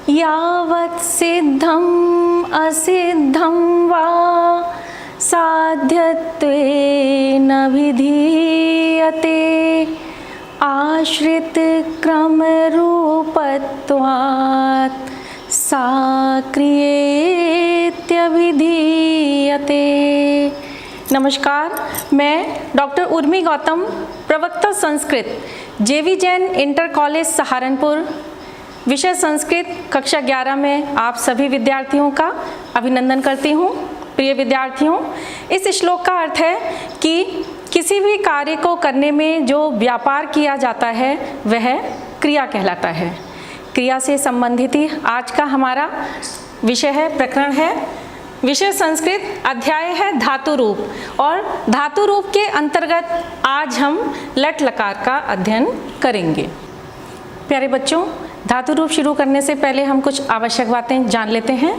यावत् सिद्धम् असिद्धं वा साध्यत्वेन विधीयते आश्रित क्रम रूपत्वात् सा क्रियेत्यभिधीयते। नमस्कार, मैं डॉक्टर उर्मी गौतम, प्रवक्ता संस्कृत, जेवी जैन इंटर कॉलेज सहारनपुर, विषय संस्कृत, कक्षा 11 में आप सभी विद्यार्थियों का अभिनंदन करती हूँ। प्रिय विद्यार्थियों, इस श्लोक का अर्थ है कि किसी भी कार्य को करने में जो व्यापार किया जाता है वह क्रिया कहलाता है। क्रिया से संबंधित ही आज का हमारा विषय है, प्रकरण है। विषय संस्कृत, अध्याय है धातु रूप, और धातु रूप के अंतर्गत आज हम लट लकार का अध्ययन करेंगे। प्यारे बच्चों, धातु रूप शुरू करने से पहले हम कुछ आवश्यक बातें जान लेते हैं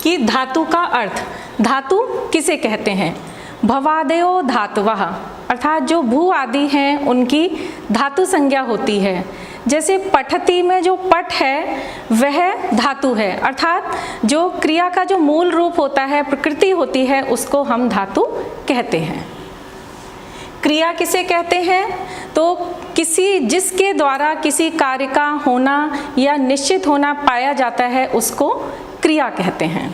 कि धातु का अर्थ, धातु किसे कहते हैं। भवादयो धातवः, अर्थात जो भू आदि हैं उनकी धातु संज्ञा होती है। जैसे पठती में जो पठ है वह धातु है, अर्थात जो क्रिया का जो मूल रूप होता है, प्रकृति होती है, उसको हम धातु कहते हैं। क्रिया किसे कहते हैं? तो किसी जिसके द्वारा किसी कार्य का होना या निश्चित होना पाया जाता है उसको क्रिया कहते हैं।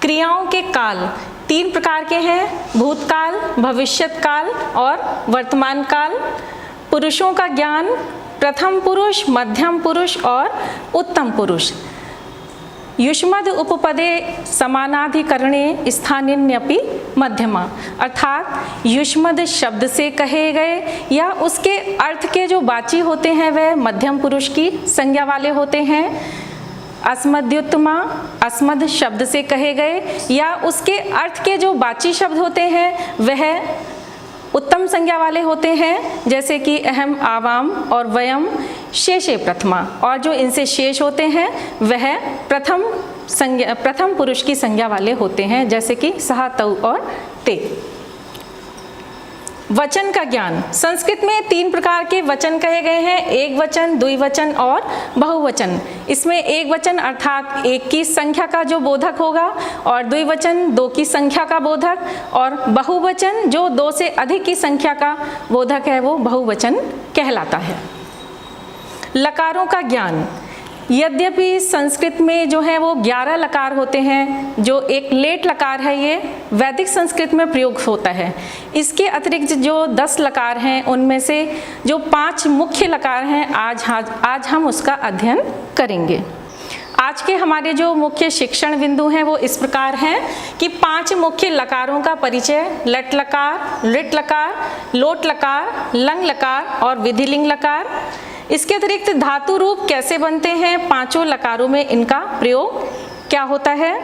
क्रियाओं के काल 3 प्रकार के हैं, भूतकाल, भविष्यत काल और वर्तमान काल। पुरुषों का ज्ञान प्रथम पुरुष, मध्यम पुरुष और उत्तम पुरुष। युष्मद् उपपदे समानाधिकरणे स्थानिन्यपि मध्यमा, अर्थात युष्मद् शब्द से कहे गए या उसके अर्थ के जो वाची होते हैं वह मध्यम पुरुष की संज्ञा वाले होते हैं। अस्मद्युत्तमा, अस्मद् शब्द से कहे गए या उसके अर्थ के जो वाची शब्द होते हैं वह उत्तम संज्ञा वाले होते हैं, जैसे कि अहम, आवाम और वयम, शेषे प्रथमा, और जो इनसे शेष होते हैं वह प्रथम पुरुष की संज्ञा वाले होते हैं, जैसे कि सहा, तौ और ते। वचन का ज्ञान, संस्कृत में 3 प्रकार के वचन कहे गए हैं, एक वचन, द्विवचन और बहुवचन। इसमें एक वचन अर्थात 1 की संख्या का जो बोधक होगा, और द्विवचन 2 की संख्या का बोधक, और बहुवचन जो 2 से अधिक की संख्या का बोधक है वो बहुवचन कहलाता है। लकारों का ज्ञान, यद्यपि संस्कृत में जो है वो 11 लकार होते हैं, जो एक लेट लकार है ये वैदिक संस्कृत में प्रयोग होता है। इसके अतिरिक्त जो 10 लकार हैं उनमें से जो 5 मुख्य लकार हैं आज हम उसका अध्ययन करेंगे। आज के हमारे जो मुख्य शिक्षण बिंदु हैं वो इस प्रकार हैं कि 5 मुख्य लकारों का परिचय, लट लकार, लिट लकार, लोट लकार, लंग लकार और विधिलिंग लकार। इसके अतिरिक्त धातु रूप कैसे बनते हैं, 5 लकारों में इनका प्रयोग क्या होता है।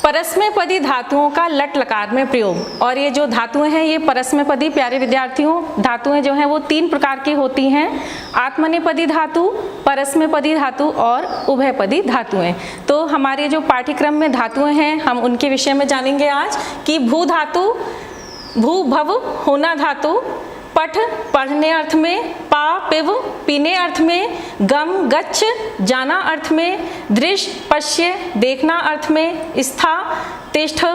परस्मैपदी धातुओं का लट लकार में प्रयोग, और ये जो धातुएं हैं ये परस्मैपदी, प्यारे विद्यार्थियों, धातुएं जो हैं वो 3 प्रकार की होती हैं, आत्मनेपदी धातु, परस्मैपदी धातु और उभयपदी धातुएं। तो हमारे जो पाठ्यक्रम में धातुएं हैं हम उनके विषय में जानेंगे आज कि भू धातु, भू भव होना धातु, पठ पढ़ने अर्थ में, पा पिव पीने अर्थ में, गम गच्छ जाना अर्थ में, दृश्य पश्य देखना अर्थ में, स्था तिष्ठ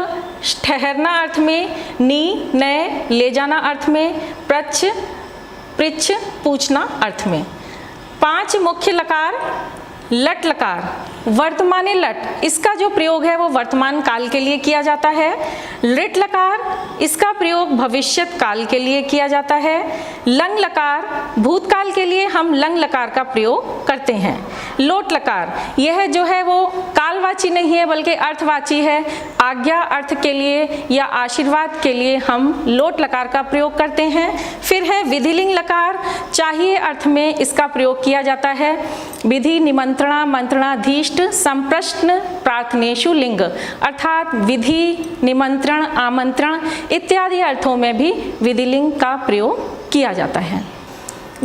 ठहरना अर्थ में, नी नए ले जाना अर्थ में, प्रच्छ पृच्छ पूछना अर्थ में। 5 मुख्य लकार। लट लकार, वर्तमानी लट, इसका जो प्रयोग है वो वर्तमान काल के लिए किया जाता है। लिट लकार, इसका प्रयोग भविष्यत काल के लिए किया जाता है। लंग लकार, भूतकाल के लिए हम लंग लकार का प्रयोग करते हैं। लोट लकार, यह जो है वो कालवाची नहीं है बल्कि अर्थवाची है। आज्ञा अर्थ के लिए या आशीर्वाद के लिए हम लोट लकार का प्रयोग करते हैं। फिर है विधिलिंग लकार, चाहिए अर्थ में इसका प्रयोग किया जाता है। विधि, निमंत्रणा, मंत्रणाधीष्ट, संप्रश्न, प्रार्थनेषु लिंग, अर्थात विधि, निमंत्रण, आमंत्रण इत्यादि अर्थों में भी विधिलिंग का प्रयोग किया जाता है।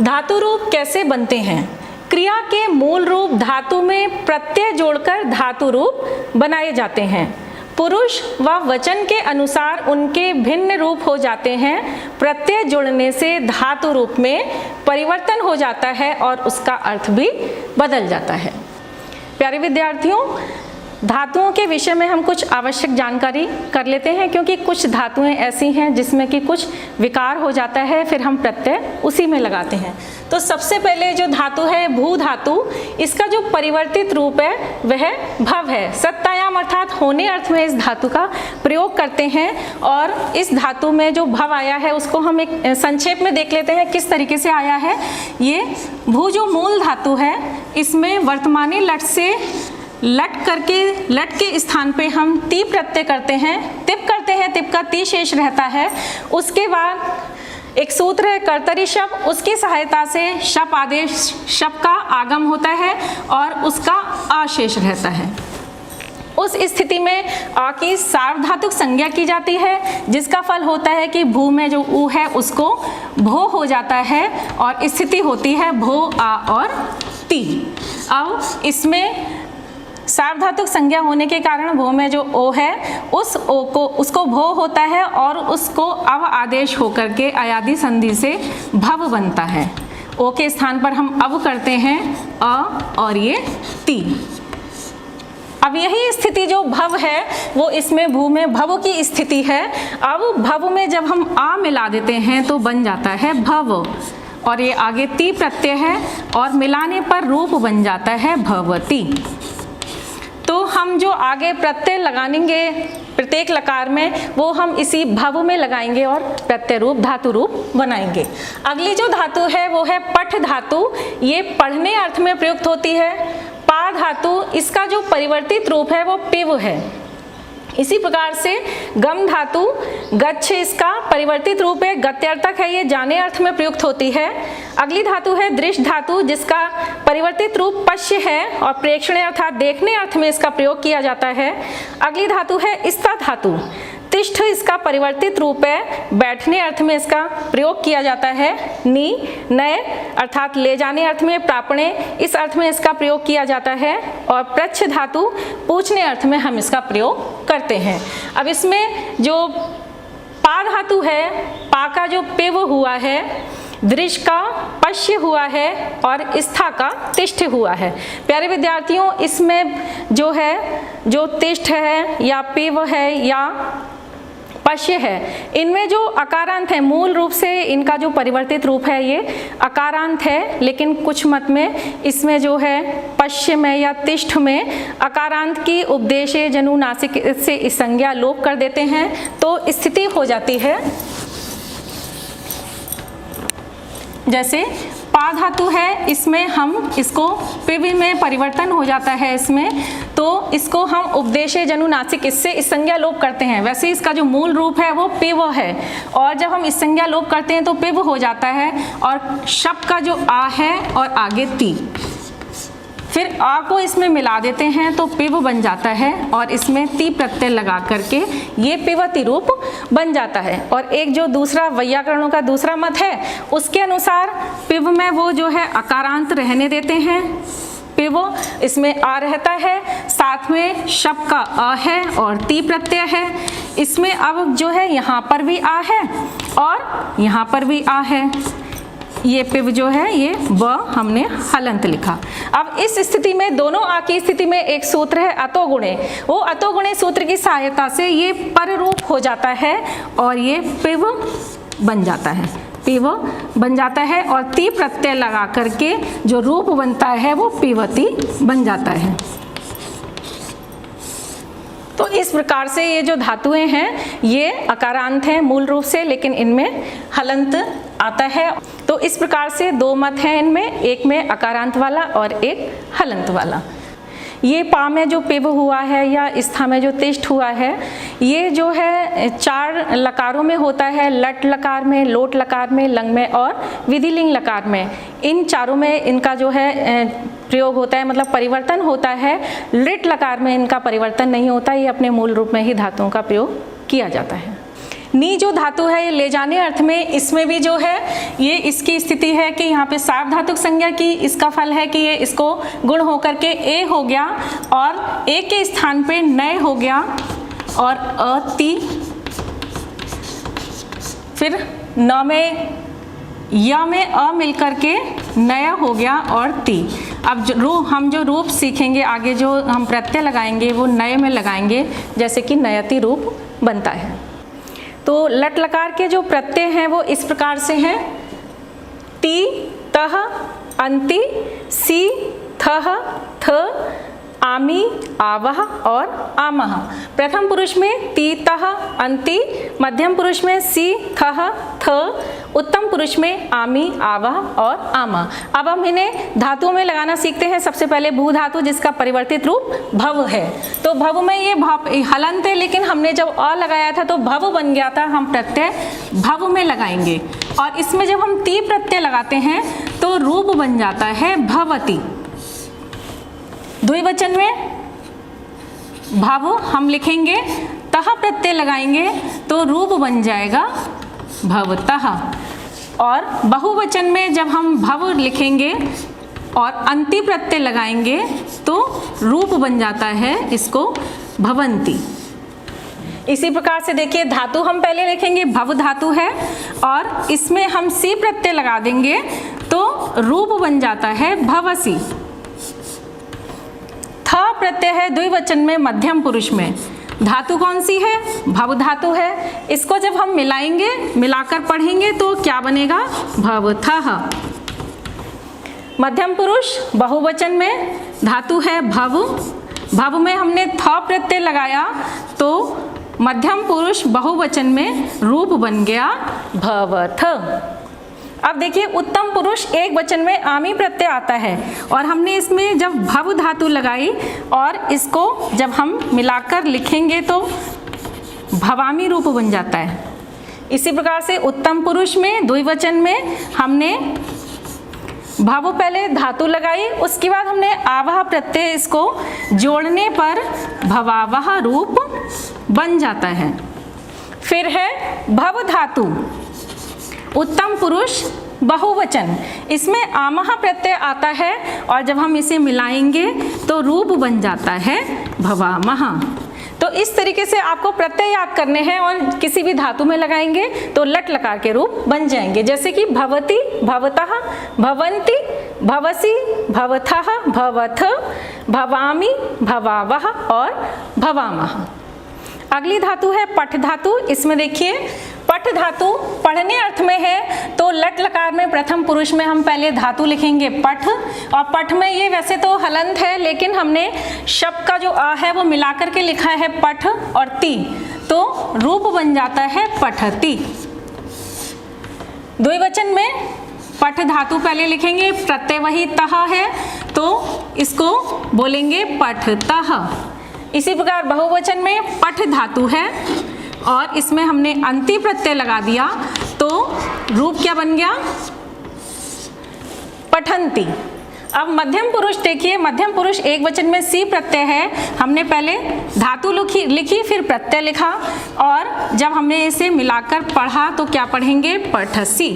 धातु रूप कैसे बनते हैं? क्रिया के मूल रूप धातु में प्रत्यय जोड़कर धातु रूप बनाए जाते हैं। पुरुष व वचन के अनुसार उनके भिन्न रूप हो जाते हैं। प्रत्यय जुड़ने से धातु रूप में परिवर्तन हो जाता है और उसका अर्थ भी बदल जाता है। प्यारे विद्यार्थियों, धातुओं के विषय में हम कुछ आवश्यक जानकारी कर लेते हैं, क्योंकि कुछ धातुएं ऐसी हैं जिसमें कि कुछ विकार हो जाता है, फिर हम प्रत्यय उसी में लगाते हैं। तो सबसे पहले जो धातु है भू धातु, इसका जो परिवर्तित रूप है वह भव है। सत्तायाम अर्थात होने अर्थ में इस धातु का प्रयोग करते हैं, और इस धातु में जो भव आया है उसको हम एक संक्षेप में देख लेते हैं किस तरीके से आया है। ये भू जो मूल धातु है, इसमें वर्तमानी लट से लट के स्थान पे हम ती प्रत्यय करते हैं, तिप करते हैं, तिप का ती शेष रहता है। उसके बाद एक सूत्र है कर्तरी शप, उसकी सहायता से शप आदेश शप का आगम होता है और उसका आशेष रहता है। उस स्थिति में आ की सार्वधातुक संज्ञा की जाती है, जिसका फल होता है कि भू में जो ऊ है उसको भो हो जाता है और स्थिति होती है भो आ और ती। अब इसमें सार्वधातुक संज्ञा होने के कारण भो में जो ओ है उस ओ को उसको भो होता है और उसको अव आदेश होकर के अयादि संधि से भव बनता है। ओ के स्थान पर हम अव करते हैं अ और ये ती। अब यही स्थिति जो भव है वो इसमें भू में भव की स्थिति है। अब भव में जब हम आ मिला देते हैं तो बन जाता है भव, और ये आगे ती प्रत्यय है और मिलाने पर रूप बन जाता है भवती। तो हम जो आगे प्रत्यय लगाएंगे प्रत्येक लकार में वो हम इसी भव में लगाएंगे और प्रत्यय रूप धातु रूप बनाएंगे। अगली जो धातु है वो है पठ धातु। ये पढ़ने अर्थ में प्रयुक्त होती है। पा धातु, इसका जो परिवर्तित रूप है वो पिव है। इसी प्रकार से गम धातु गच्छ, इसका परिवर्तित रूप है गत्यर्थक है, ये जाने अर्थ में प्रयुक्त होती है। अगली धातु है दृश्य धातु, जिसका परिवर्तित रूप पश्य है और प्रेक्षणे अर्थात देखने अर्थ में इसका प्रयोग किया जाता है। अगली धातु है स्था धातु। तिष्ठ इसका परिवर्तित रूप है, बैठने अर्थ में इसका प्रयोग किया जाता है। नी नए अर्थात ले जाने अर्थ में, प्रापणे इस अर्थ में इसका प्रयोग किया जाता है। और प्रच्छ धातु पूछने अर्थ में हम इसका प्रयोग करते हैं। अब इसमें जो पा धातु है, पा का जो पिव हुआ है, दृश्य का पश्य हुआ है और स्था का तिष्ठ हुआ है। प्यारे विद्यार्थियों, इसमें जो है जो तिष्ठ है या पिव है या पश्य है, इनमें जो अकारांत है, मूल रूप से इनका जो परिवर्तित रूप है ये अकारांत है, लेकिन कुछ मत में इसमें जो है पश्य में या तिष्ठ में अकारांत की उपदेशे जनुनासिक से इस संज्ञा लोप कर देते हैं, तो स्थिति हो जाती है जैसे पा धातु है, इसमें हम इसको पिव में परिवर्तन हो जाता है इसमें, तो इसको हम उपदेशे जनुनासिक इससे इस संज्ञा लोप करते हैं। वैसे इसका जो मूल रूप है वो पिव है, और जब हम इस संज्ञा लोप करते हैं तो पिव हो जाता है और शप का जो आ है और आगे ती, फिर आ को इसमें मिला देते हैं तो पिव बन जाता है और इसमें ती प्रत्यय लगा करके ये पिवती रूप बन जाता है। और एक जो दूसरा वैयाकरणों का दूसरा मत है उसके अनुसार पिव में वो जो है अकारांत रहने देते हैं, पिव इसमें आ रहता है, साथ में शप का अ है और ती प्रत्यय है। इसमें अब जो है यहाँ पर भी आ है और यहाँ पर भी आ है, ये पिव जो है ये ब हमने हलंत लिखा। अब इस स्थिति में दोनों आ की स्थिति में एक सूत्र है अतोगुणे, वो अतोगुणे सूत्र की सहायता से ये पर रूप हो जाता है और ये पिव बन जाता है, पिव बन जाता है और ती प्रत्यय लगा करके जो रूप बनता है वो पिवती बन जाता है। तो इस प्रकार से ये जो धातुएं हैं ये अकारांत हैं मूल रूप से, लेकिन इनमें हलंत आता है। तो इस प्रकार से दो मत हैं इनमें, एक में अकारांत वाला और एक हलंत वाला। ये पा में जो पिव हुआ है या स्था में जो तिष्ठ हुआ है, ये जो है चार लकारों में होता है, लट लकार में, लोट लकार में, लंग में और विधिलिंग लकार में। इन चारों में इनका जो है प्रयोग होता है, मतलब परिवर्तन होता है। लिट लकार में इनका परिवर्तन नहीं होता, ये अपने मूल रूप में ही धातुओं का प्रयोग किया जाता है। नी जो धातु है ये ले जाने अर्थ में, इसमें भी जो है ये इसकी स्थिति है कि यहाँ पे सार्वधातुक संज्ञा की, इसका फल है कि ये इसको गुण होकर के ए हो गया और ए के स्थान पे नय हो गया और अति, फिर न में या में अ मिलकर के नया हो गया और ती। अब हम जो रूप सीखेंगे आगे, जो हम प्रत्यय लगाएंगे वो नए में लगाएंगे, जैसे कि नयति रूप बनता है। तो लट लकार के जो प्रत्यय हैं वो इस प्रकार से हैं: ति, तह, अंति, सी, थह, थ, आमी, आवह और आमह। प्रथम पुरुष में ति, तह, अंति, मध्यम पुरुष में सी, थह, थ, उत्तम पुरुष में आमी, आवह और आमह। अब हम इन्हें धातुओं में लगाना सीखते हैं। सबसे पहले भू धातु, जिसका परिवर्तित रूप भव है। तो भव में ये हलंत है, लेकिन हमने जब अ लगाया था तो भव बन गया था। हम प्रत्यय भव में लगाएंगे, और इसमें जब हम ती प्रत्यय लगाते हैं तो रूप बन जाता है भवती। द्विवचन में भव हम लिखेंगे, तह प्रत्यय लगाएंगे तो रूप बन जाएगा भवतः। और बहुवचन में जब हम भव लिखेंगे और अंति प्रत्यय लगाएंगे तो रूप बन जाता है इसको भवंती। इसी प्रकार से देखिए, धातु हम पहले लिखेंगे, भव धातु है, और इसमें हम सी प्रत्यय लगा देंगे तो रूप बन जाता है भवसी। थ प्रत्यय है द्विवचन में मध्यम पुरुष में। धातु कौन सी है? भव धातु है। इसको जब हम मिलाएंगे, मिलाकर पढ़ेंगे तो क्या बनेगा? भवथः। मध्यम पुरुष बहुवचन में धातु है भव। भव में हमने थ प्रत्यय लगाया तो मध्यम पुरुष बहुवचन में रूप बन गया भवथ। अब देखिए, उत्तम पुरुष एक वचन में आमी प्रत्यय आता है, और हमने इसमें जब भव धातु लगाई और इसको जब हम मिलाकर लिखेंगे तो भवामी रूप बन जाता है। इसी प्रकार से उत्तम पुरुष में द्विवचन में हमने भव पहले धातु लगाई, उसके बाद हमने आवह प्रत्यय इसको जोड़ने पर भवावह रूप बन जाता है। फिर है भव धातु उत्तम पुरुष बहुवचन, इसमें आमह प्रत्यय आता है, और जब हम इसे मिलाएंगे तो रूप बन जाता है भवामह। तो इस तरीके से आपको प्रत्यय याद करने हैं, और किसी भी धातु में लगाएंगे तो लट लकार के रूप बन जाएंगे, जैसे कि भवति, भवतः, भवन्ति, भवसी, भवथः, भवथ, भवामि, भवावह और भवामह। अगली धातु है पठ धातु। इसमें देखिए, पठ धातु पढ़ने अर्थ में है, तो लट लकार में प्रथम पुरुष में हम पहले धातु लिखेंगे पठ, और पठ में ये वैसे तो हलंत है, लेकिन हमने शब्द का जो अ है वो मिलाकर के लिखा है पठ और ती, तो रूप बन जाता है पठती। द्विवचन में पठ धातु पहले लिखेंगे, प्रत्यय वही तह है तो इसको बोलेंगे पठतः। इसी प्रकार बहुवचन में पठ धातु है और इसमें हमने अंति प्रत्यय लगा दिया तो रूप क्या बन गया? पठंती। अब मध्यम पुरुष देखिए, मध्यम पुरुष एक वचन में सी प्रत्यय है, हमने पहले धातु लिखी फिर प्रत्यय लिखा, और जब हमने इसे मिलाकर पढ़ा तो क्या पढ़ेंगे? पठसी।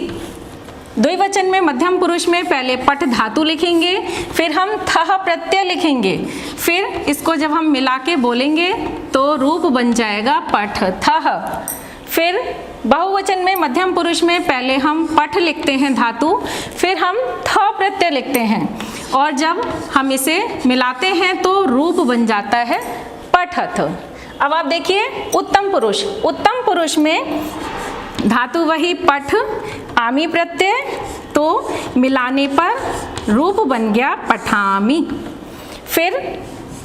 द्विवचन में मध्यम पुरुष में पहले पठ धातु लिखेंगे, फिर हम थह प्रत्यय लिखेंगे, फिर इसको जब हम मिला के बोलेंगे तो रूप बन जाएगा पठ थह। फिर बहुवचन में मध्यम पुरुष में पहले हम पठ लिखते हैं धातु, फिर हम थ प्रत्यय लिखते हैं, और जब हम इसे मिलाते हैं तो रूप बन जाता है पठथ। अब आप देखिए उत्तम पुरुष, उत्तम पुरुष में धातु वही पठ, आमी प्रत्यय, तो मिलाने पर रूप बन गया पठामी। फिर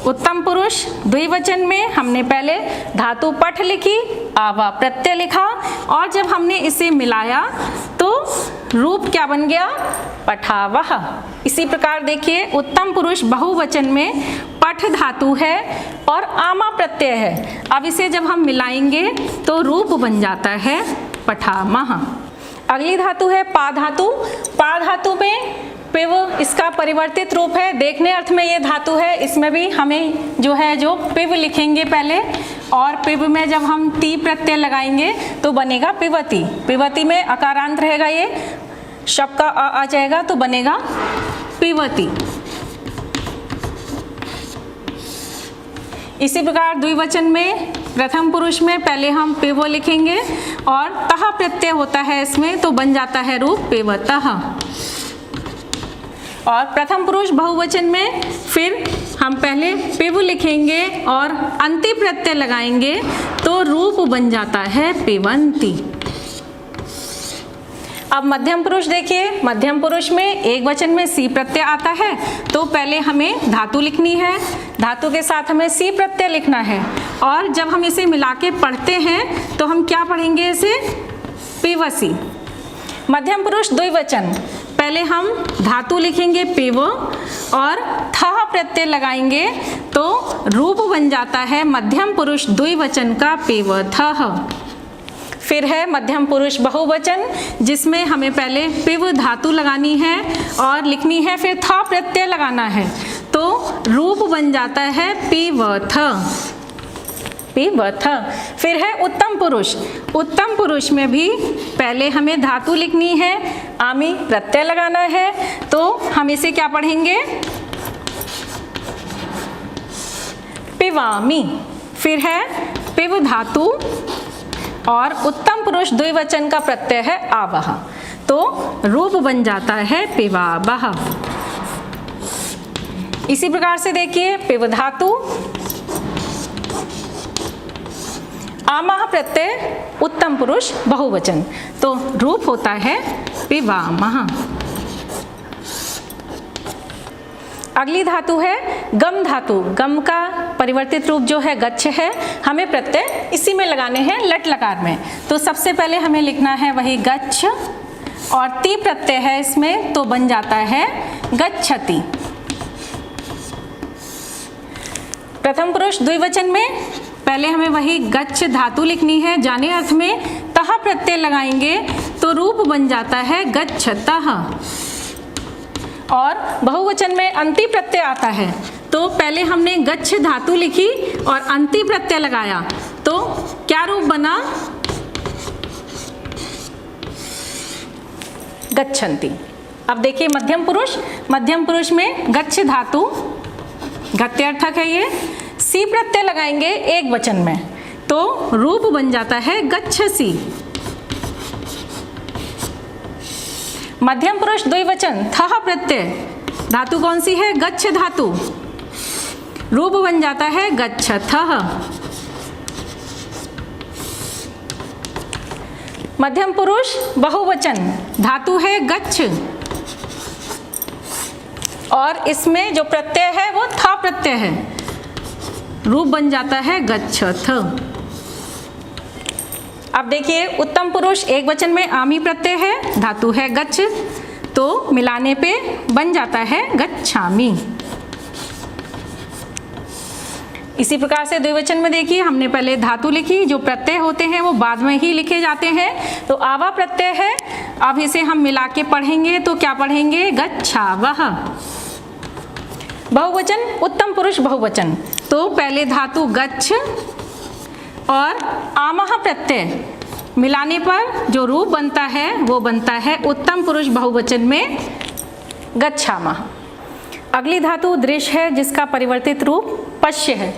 उत्तम पुरुष द्विवचन में हमने पहले धातु पठ लिखी, आवा प्रत्यय लिखा, और जब हमने इसे मिलाया तो रूप क्या बन गया? पठावह। इसी प्रकार देखिए, उत्तम पुरुष बहुवचन में पठ धातु है और आमा प्रत्यय है, अब इसे जब हम मिलाएंगे तो रूप बन जाता है पठामह। अगली धातु है पा धातु। पा धातु में पिव इसका परिवर्तित रूप है, देखने अर्थ में ये धातु है, इसमें भी हमें जो पिव लिखेंगे पहले, और पिव में जब हम ती प्रत्यय लगाएंगे तो बनेगा पिवती। पिवती में अकारांत रहेगा, ये शब्द का आ जाएगा तो बनेगा पिवती। इसी प्रकार द्विवचन में प्रथम पुरुष में पहले हम पिव लिखेंगे और तह प्रत्यय होता है इसमें, तो बन जाता है रूप पिवतः। और प्रथम पुरुष बहुवचन में फिर हम पहले पिव लिखेंगे और अंति प्रत्यय लगाएंगे तो रूप बन जाता है पिबंती। अब मध्यम पुरुष देखिए, मध्यम पुरुष में एक वचन में सी प्रत्यय आता है तो पहले हमें धातु लिखनी है, धातु के साथ हमें सी प्रत्यय लिखना है और जब हम इसे मिला के पढ़ते हैं तो हम क्या पढ़ेंगे इसे, पिवसी। मध्यम पुरुष द्विवचन, पहले हम धातु लिखेंगे पिव और थ प्रत्यय लगाएंगे तो रूप बन जाता है मध्यम पुरुष द्विवचन का पिवथः। फिर है मध्यम पुरुष बहुवचन जिसमें हमें पहले पिव धातु लगानी है और लिखनी है, फिर थ प्रत्यय लगाना है तो रूप बन जाता है पिवथ, पिवथ। फिर है उत्तम पुरुष, उत्तम पुरुष में भी पहले हमें धातु लिखनी है, आमी प्रत्यय लगाना है तो हम इसे क्या पढ़ेंगे, पिवामी। फिर है पिव धातु और उत्तम पुरुष द्विवचन का प्रत्यय है आवह तो रूप बन जाता है पिवावह। इसी प्रकार से देखिए पिव धातु, आमः प्रत्यय, उत्तम पुरुष बहुवचन तो रूप होता है पिवामः। अगली धातु है गम धातु। गम का परिवर्तित रूप जो है गच्छ है, हमें प्रत्यय इसी में लगाने हैं लट लकार में। तो सबसे पहले हमें लिखना है वही गच्छ और ती प्रत्यय है इसमें तो बन जाता है गच्छति। प्रथम पुरुष द्विवचन में पहले हमें वही गच्छ धातु लिखनी है, जाने अर्थ में तह प्रत्यय लगाएंगे तो रूप बन जाता है गच्छतः। और बहुवचन में अंति प्रत्यय आता है तो पहले हमने गच्छ धातु लिखी और अंति प्रत्यय लगाया तो क्या रूप बना, गच्छन्ति। अब देखिए मध्यम पुरुष, मध्यम पुरुष में गच्छ धातु गत्यर्थक है, ये सी प्रत्यय लगाएंगे एक वचन में तो रूप बन जाता है गच्छसि। मध्यम पुरुष द्विवचन थह प्रत्यय, धातु कौन सी है, गच्छ धातु, रूप बन जाता है गच्छथः। मध्यम पुरुष बहुवचन, धातु है गच्छ और इसमें जो प्रत्यय है वो था प्रत्यय है, रूप बन जाता है गच्छथ। अब देखिए उत्तम पुरुष एक वचन में आमी प्रत्यय है, धातु है गच्छ तो मिलाने पे बन जाता है गच्छामि। इसी प्रकार से द्विवचन में देखिए हमने पहले धातु लिखी, जो प्रत्यय होते हैं वो बाद में ही लिखे जाते हैं तो आवा प्रत्यय है। अब इसे हम मिला के पढ़ेंगे तो क्या पढ़ेंगे, गच्छावः। बहुवचन उत्तम पुरुष बहुवचन तो पहले धातु गच्छ और आमः प्रत्यय मिलाने पर जो रूप बनता है वो बनता है उत्तम पुरुष बहुवचन में गच्छामः। अगली धातु दृश्य है जिसका परिवर्तित रूप पश्य है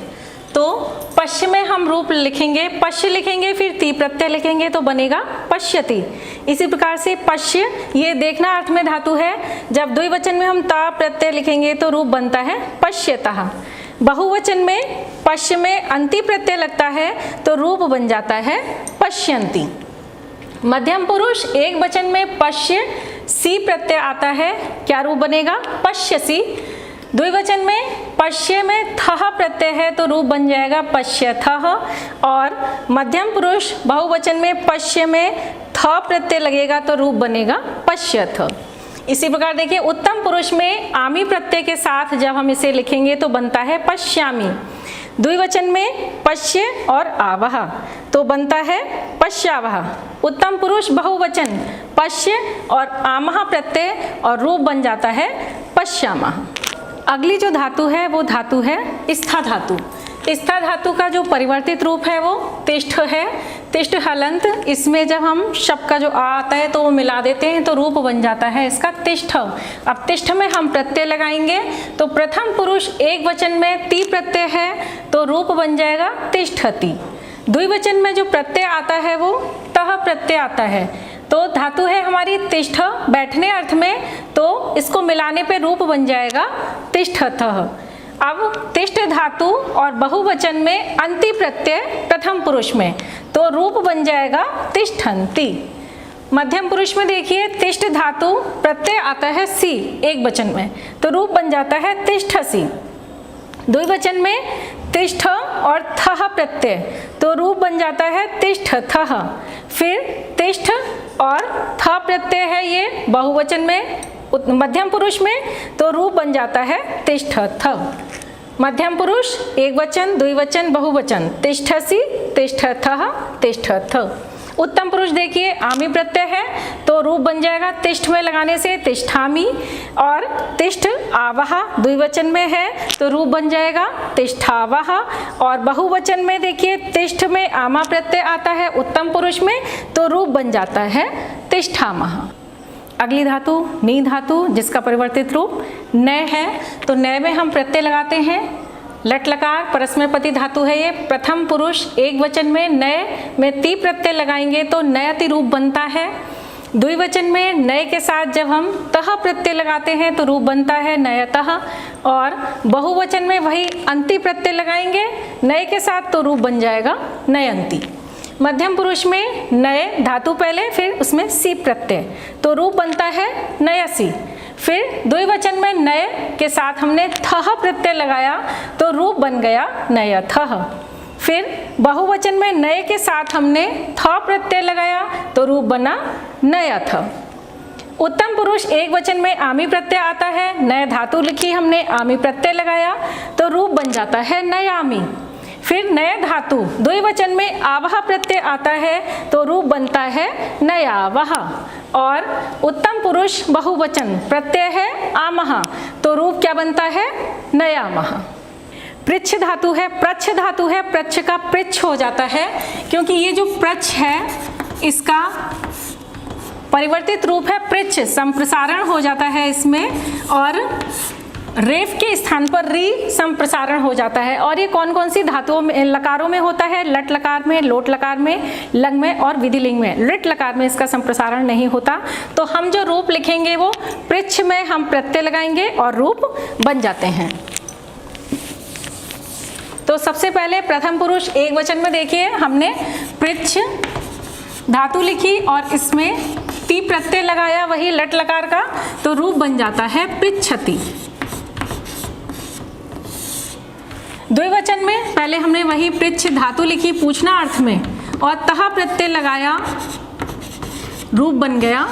तो पश्य में हम रूप लिखेंगे, पश्य लिखेंगे फिर ती प्रत्यय लिखेंगे तो बनेगा पश्यति। इसी प्रकार से पश्य ये देखना अर्थ में धातु है, जब द्विवचन में हम ता प्रत्यय लिखेंगे तो रूप बनता है पश्यतः। बहुवचन में पश्य में अंति प्रत्यय लगता है तो रूप बन जाता है पश्यन्ति। मध्यम पुरुष एक वचन में पश्य सी प्रत्यय आता है, क्या रूप बनेगा, पश्यसि। द्विवचन में पश्य में थह प्रत्यय है तो रूप बन जाएगा पश्यथः। और मध्यम पुरुष बहुवचन में पश्य में थ प्रत्यय लगेगा तो रूप बनेगा पश्यथ। इसी प्रकार देखिए उत्तम पुरुष में आमी प्रत्यय के साथ जब हम इसे लिखेंगे तो बनता है पश्यामि। द्विवचन में पश्य और आवह तो बनता है पश्यावह। उत्तम पुरुष बहुवचन पश्य और आमः प्रत्यय और रूप बन जाता है पश्यामः। अगली जो धातु है वो धातु है स्था धातु। स्था धातु का जो परिवर्तित रूप है वो तिष्ठ है, तिष्ठ हलंत। इसमें जब हम शब्द का जो आ आता है तो वो मिला देते हैं तो रूप बन जाता है इसका तिष्ठ। अब तिष्ठ में हम प्रत्यय लगाएंगे तो प्रथम पुरुष एक वचन में ती प्रत्यय है तो रूप बन जाएगा तिष्ठति। द्विवचन में जो प्रत्यय आता है वो तह प्रत्यय आता है, तो धातु है हमारी तिष्ठ, बैठने अर्थ में, तो इसको मिलाने पे रूप बन जाएगा तिष्ठतः। अब तिष्ठ धातु और बहुवचन में अंति प्रत्यय प्रथम पुरुष में, तो रूप बन जाएगा तिष्ठन्ति। मध्यम पुरुष में देखिए तिष्ठ धातु प्रत्यय आता है सी एक वचन में, तो रूप बन जाता है तिष्ठसि। द्विवचन में तिष्ठ और थः प्रत्यय, तो रूप बन जाता है तिष्ठथः। फिर तिष्ठ और थ प्रत्यय है ये बहुवचन में, मध्यम पुरुष में, तो रूप बन जाता है तिष्ठथ। मध्यम पुरुष एक वचन, द्विवचन, बहुवचन, तिष्ठसि, तिष्ठथः, तिष्ठथ। उत्तम पुरुष देखिए आमी प्रत्यय है, तो रूप बन जाएगा तिष्ठ में लगाने से तिष्ठामि, और तिष्ठ आवह द्विवचन में है तो रूप बन जाएगा तिष्ठावह। और बहुवचन में देखिए तिष्ठ में आमा प्रत्यय आता है उत्तम पुरुष में, तो रूप बन जाता है तिष्ठामः। अगली धातु नी धातु, जिसका परिवर्तित रूप नय है, तो नय में हम प्रत्यय लगाते हैं। लट लकार परस्मैपदी धातु है ये, प्रथम पुरुष एक वचन में नय में ती प्रत्यय लगाएंगे तो नयति रूप बनता है। द्विवचन में नय के साथ जब हम तह प्रत्यय लगाते हैं तो रूप बनता है नयतः, और बहुवचन में वही अंति प्रत्यय लगाएंगे नय के साथ तो रूप बन जाएगा नयंती। मध्यम पुरुष में नय धातु पहले, फिर उसमें सी प्रत्यय, तो रूप बनता है नयसी। फिर द्विवचन में नय के साथ हमने थह प्रत्यय लगाया तो रूप बन गया नयथः। फिर बहुवचन में नय के साथ हमने थ प्रत्यय लगाया तो रूप बना नयथ। उत्तम पुरुष एक वचन में आमी प्रत्यय आता है, नय धातु लिखी हमने, आमी प्रत्यय लगाया तो रूप बन जाता है नयामी। फिर नय धातु द्विवचन में आवह प्रत्यय आता है तो रूप बनता है नयावह। और उत्तम पुरुष बहुवचन प्रत्यय है आमह, तो रूप क्या बनता है नयामह। पृच्छ धातु है, प्रच्छ धातु है, प्रच्छ का पृच्छ हो जाता है, क्योंकि ये जो प्रच्छ है इसका परिवर्तित रूप है पृच्छ, संप्रसारण हो जाता है इसमें, और रेफ के स्थान पर री संप्रसारण हो जाता है। और ये कौन कौन सी धातुओं में, लकारों में होता है? लट लकार में, लोट लकार में, लंग में और विधिलिंग में। लिट लकार में इसका संप्रसारण नहीं होता, तो हम जो रूप लिखेंगे वो पृच्छ में हम प्रत्यय लगाएंगे और रूप बन जाते हैं। तो सबसे पहले प्रथम पुरुष एक वचन में देखिए हमने पृच्छ धातु लिखी और इसमें ती प्रत्यय लगाया वही लट लकार का, तो रूप बन जाता है पृच्छति। द्विवचन में पहले हमने वही पृच्छ धातु लिखी पूछना अर्थ में और तह प्रत्यय लगाया, रूप बन गया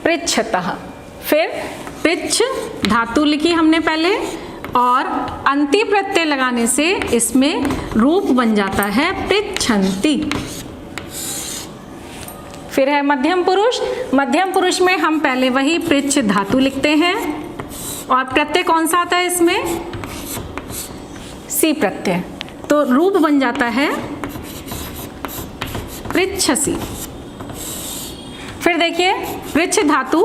पृच्छतः। फिर पृच्छ धातु लिखी हमने पहले और अंति प्रत्यय लगाने से इसमें रूप बन जाता है पृच्छन्ति। फिर है मध्यम पुरुष, मध्यम पुरुष में हम पहले वही पृच्छ धातु लिखते हैं और प्रत्यय कौन सा आता है इसमें? सी प्रत्यय, तो रूप बन जाता है पृच्छसि। फिर देखिए पृच्छ धातु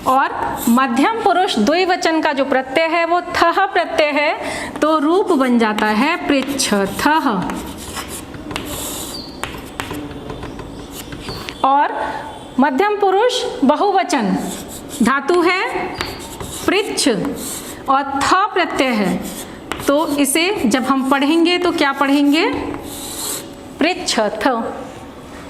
और मध्यम पुरुष द्विवचन का जो प्रत्यय है वो थह प्रत्यय है, तो रूप बन जाता है पृच्छथः। और मध्यम पुरुष बहुवचन धातु है पृच्छ और थ प्रत्यय है, तो इसे जब हम पढ़ेंगे तो क्या पढ़ेंगे? पृच्छथ।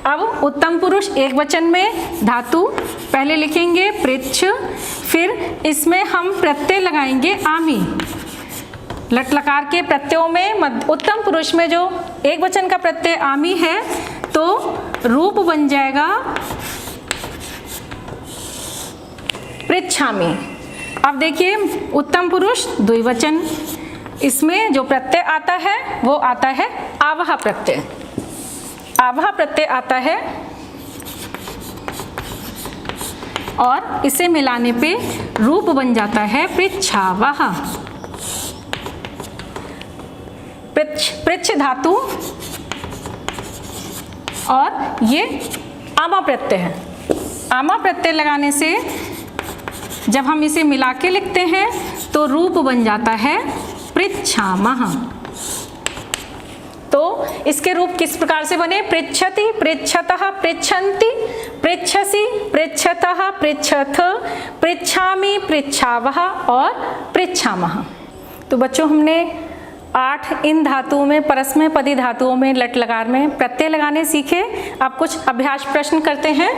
अब उत्तम पुरुष एक वचन में धातु पहले लिखेंगे पृच्छ, फिर इसमें हम प्रत्यय लगाएंगे आमी। लट लकार के प्रत्ययों में उत्तम पुरुष में जो एक वचन का प्रत्यय आमी है तो रूप बन जाएगा पृच्छामि। अब देखिए उत्तम पुरुष द्विवचन, इसमें जो प्रत्यय आता है वो आता है आवह प्रत्यय। आवह प्रत्यय आता है और इसे मिलाने पे रूप बन जाता है पृच्छावह। पृच्छ धातु और ये आमा प्रत्यय है। आमा प्रत्यय लगाने से जब हम इसे मिला के लिखते हैं तो रूप बन जाता है पृच्छामः। तो इसके रूप किस प्रकार से बने? पृच्छति, पृच्छतः, पृच्छन्ति, पृच्छसि, पृच्छतः, पृच्छथ, पृच्छामि, पृच्छावः और पृच्छामः। तो बच्चों हमने 8 इन धातुओं में, परस्मैपदी धातुओं में, लट लकार में प्रत्यय लगाने सीखे। अब कुछ अभ्यास प्रश्न करते हैं।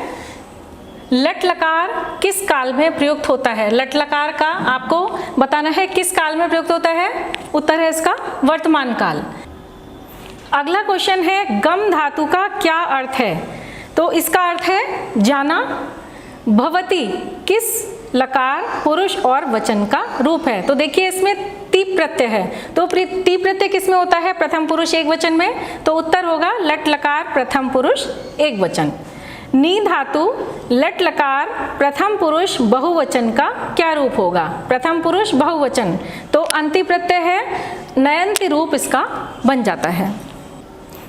लट लकार किस काल में प्रयुक्त होता है? लट लकार का आपको बताना है किस काल में प्रयुक्त होता है। उत्तर है इसका वर्तमान काल। अगला क्वेश्चन है गम धातु का क्या अर्थ है? तो इसका अर्थ है जाना। भवति किस लकार पुरुष और वचन का रूप है? तो देखिए इसमें ती प्रत्यय है, तो ती प्रत्यय किस में होता है? प्रथम पुरुष एक वचन में। तो उत्तर होगा लट लकार प्रथम पुरुष एक वचन। नी धातु लट लकार प्रथम पुरुष बहुवचन का क्या रूप होगा? प्रथम पुरुष बहुवचन, तो अंति प्रत्यय है, नयंति रूप इसका बन जाता है।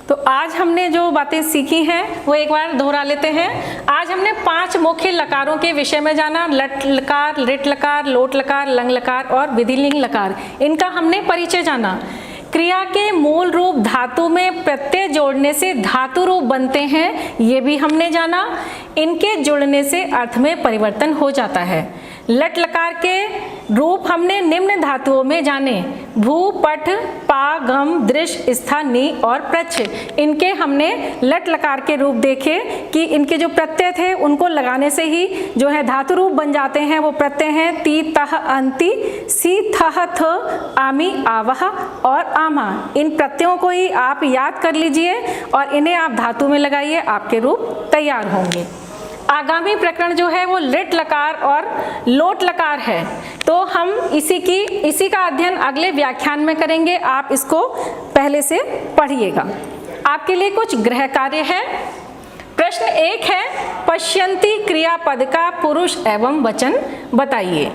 तो आज हमने जो बातें सीखी हैं वो एक बार दोहरा लेते हैं। आज हमने 5 मुख्य लकारों के विषय में जाना। लट लकार, लिट लकार, लोट लकार, लंग लकार और विधिलिंग लकार, इनका हमने परिचय जाना। क्रिया के मूल रूप धातु में प्रत्यय जोड़ने से धातु रूप बनते हैं, ये भी हमने जाना। इनके जुड़ने से अर्थ में परिवर्तन हो जाता है। लट लकार के रूप हमने निम्न धातुओं में जाने। भू, पठ, पा, गम, दृश्य, स्था, नी और प्रच्छ, इनके हमने लट लकार के रूप देखे कि इनके जो प्रत्यय थे उनको लगाने से ही जो है धातु रूप बन जाते हैं। वो प्रत्यय हैं ती, तह, अंति, सी, थह, थ, आमी, आवह और आमा। इन प्रत्ययों को ही आप याद कर लीजिए और इन्हें आप धातु में लगाइए, आपके रूप तैयार होंगे। आगामी प्रकरण जो है वो लिट लकार और लोट लकार है, तो हम इसी का अध्ययन अगले व्याख्यान में करेंगे। आप इसको पहले से पढ़िएगा। आपके लिए कुछ गृह कार्य है। प्रश्न 1 है पश्यन्ति क्रियापद का पुरुष एवं वचन बताइए।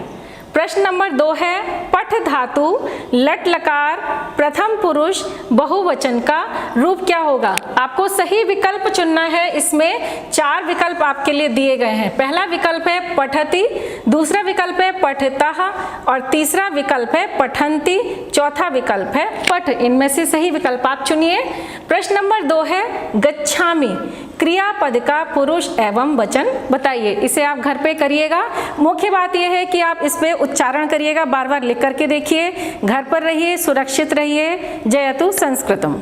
प्रश्न नंबर 2 है पठ धातु लट लकार प्रथम पुरुष बहुवचन का रूप क्या होगा? आपको सही विकल्प चुनना है। इसमें 4 विकल्प आपके लिए दिए गए हैं। पहला विकल्प है पठति, दूसरा विकल्प है पठतः और तीसरा विकल्प है पठन्ति, चौथा विकल्प है पठ। इनमें से सही विकल्प आप चुनिए। प्रश्न नंबर 2 है गच्छामि क्रियापद का पुरुष एवं वचन बताइए। इसे आप घर पे करिएगा। मुख्य बात यह है कि आप इस पे उच्चारण करिएगा, बार बार लिख करके देखिए। घर पर रहिए, सुरक्षित रहिए। जयतु संस्कृतम।